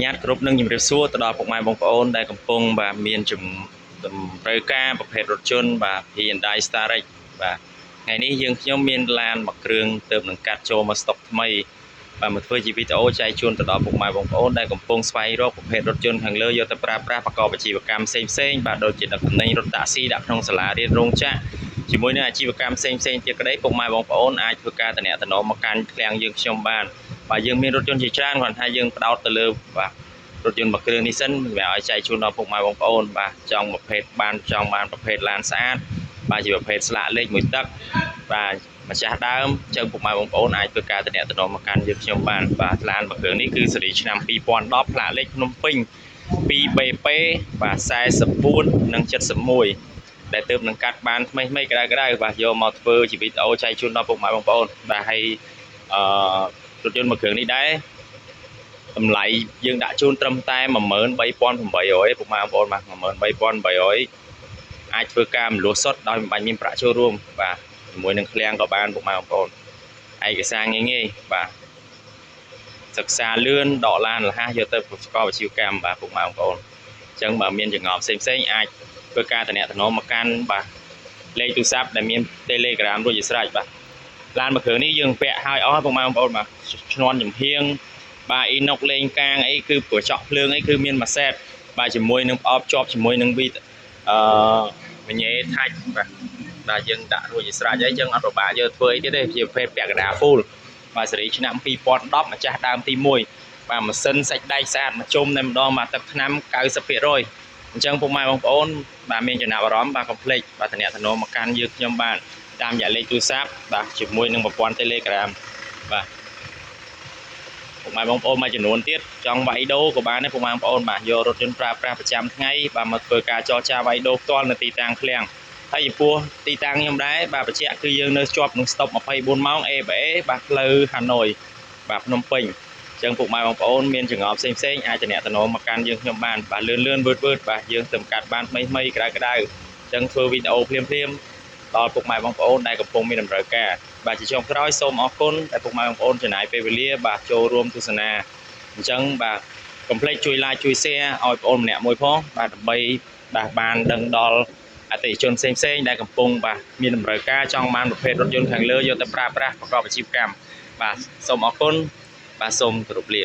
ញាតគ្រប់នឹងជំរាបសួរទៅដល់ពុកម៉ែបងប្អូនដែលកំពុងបាទមានជំត្រូវការប្រភេទរថយន្តបាទ Hyundai Starex បាទថ្ងៃនេះយើងខ្ញុំមានឡានមួយគ្រឿងទៅនឹងកាត់ចូលមកស្តុកថ្មីបាទមកធ្វើជាវីដេអូចែកជូនទៅដល់ពុកម៉ែបងប្អូនដែលកំពុងស្វែងរកប្រភេទរថយន្តខាងលើយកទៅប្រើប្រាស់ប្រកបអាជីវកម្មផ្សេងៗបាទដូចជាដឹកទំនិញរថតាក់ស៊ីដាក់ក្នុងសាលារៀនរោងចក្រជាមួយនឹងអាជីវកម្មផ្សេងៗទៀតក្តីពុកម៉ែបងប្អូនអាចធ្វើការតំណមកកាន់ឃ្លាំងយើងខ្ញុំបានបាទយើងមានរថយន្តជាច្រើនគ្រាន់តែយើងផ្ដោតទៅលើបាទរថយន្តមួយគ្រឿងនេះសិនសម្រាប់ឲ្យចែកជូនដល់ពុកម៉ែបងប្អូនបាទចង់ប្រភេទបានប្រភេទឡានស្អាតបាទជាប្រភេទស្លាកលេខមួយទឹកបាទម្ចាស់ដើមចឹងពុកម៉ែបងប្អូនអាចធ្វើការតំណមកកាន់យើងខ្ញុំបានបាទឡានមួយគ្រឿងនេះគឺស៊េរីឆ្នាំ2010ផ្លាកលេខភ្នំពេញ 2BP បាទ44និង71ដែលទើបនឹងកាត់បានថ្មីក្តៅបាទយកមកធ្វើជាវីដេអូចែកជូនដល់ពុកម៉ែបងប្អូនបាទហើយរថយន្តមួយគ្រឿងនេះដែរតម្លៃយើងដាក់ជូនត្រឹមតែ 13800 ពុកម៉ែបងប្អូនបាទ 13800 អាចធ្វើការមលុះសុទ្ធដោយមិនបាច់មានប្រាក់ចូលរួមបាទជាមួយនឹងឃ្លាំងក៏បានពុកម៉ែបងប្អូនឯកសារងាយបាទសិក្សាលឿនដកឡានរហ័សយកទៅប្រកបអាជីវកម្មបាទពុកម៉ែបងប្អូនអញ្ចឹងបើមានចង្អល់ផ្សេងអាចធ្វើការតំណមកកាន់បាទលេខទូរស័ព្ទដែលមាន Telegram រួចជាស្រេចបាទឡានមួយគ្រឿងនេះយើងពាក់ឲ្យអស់ពុកម៉ែបងប្អូនបាទឈ្នាន់ចំហៀងបាទអ៊ីណុកលេងកាងអីគឺប្រចោះភ្លើងអីគឺមានមួយសេតបាទជាមួយនឹងប្រអប់ជាប់ជាមួយនឹងវីមញ៉េថាច់បាទយើងដាក់រួចជាស្រេចហើយយើងអត់ពិបាកយកធ្វើអីទៀតទេជាប្រភេទពាក់កណ្ដាល full បាទស៊េរីឆ្នាំ2010ម្ចាស់ដើមទី1បាទម៉ាស៊ីនសាច់ដែកស្អាតមួយជុំតែម្ដងបាទទឹកថ្នាំ 90% អញ្ចឹងពុកម៉ែបងប្អូនបាទមានចំណាប់អារម្មណ៍បាទកុំភ្លេចបាទតំណមកកាន់យើងខ្ញុំបានតាមរយៈលេខទូរស័ព្ទបាទជាមួយនឹងប្រព័ន្ធ Telegram បាទពុកម៉ែបងប្អូនមួយចំនួនទៀតចង់វាយដូរក៏បានដែរពុកម៉ែបងប្អូនបាទយករថយន្តប្រើប្រាស់ប្រចាំថ្ងៃបាទមកធ្វើការចរចាវាយដូរផ្ទាល់នៅទីតាំងឃ្លាំងហើយចំពោះទីតាំងខ្ញុំដែរបាទបញ្ជាក់គឺយើងនៅជាប់នឹងស្តុប24ម៉ោង ABA បាទផ្លូវហាណូយបាទភ្នំពេញអញ្ចឹងពុកម៉ែបងប្អូនមានចង្អល់ផ្សេងអាចតំណមកកាន់យើងខ្ញុំបានបាទលឿនវឺតបាទយើងទៅកាត់បានថ្មីក្តៅអញ្ចឹងធ្វើវីដេអូភ្លាមដល់ពុកម៉ែបងប្អូនដែលកំពុងមានតម្រូវការបាទជាចុងក្រោយសូមអរគុណដែលពុកម៉ែបងប្អូនចំណាយពេលវេលាបាទចូលរួមទស្សនាអញ្ចឹងបាទកុំភ្លេចជួយ like ជួយ share ឲ្យបងប្អូនម្នាក់មួយផងបាទដើម្បីបានដឹងដល់អតិថិជនផ្សេងដែលកំពុងបាទមានតម្រូវការចង់បានប្រភេទរថយន្តខាងលើយកទៅប្រើប្រាស់ប្រកបអាជីវកម្មបាទសូមអរគុណបាទសូមគោរពលា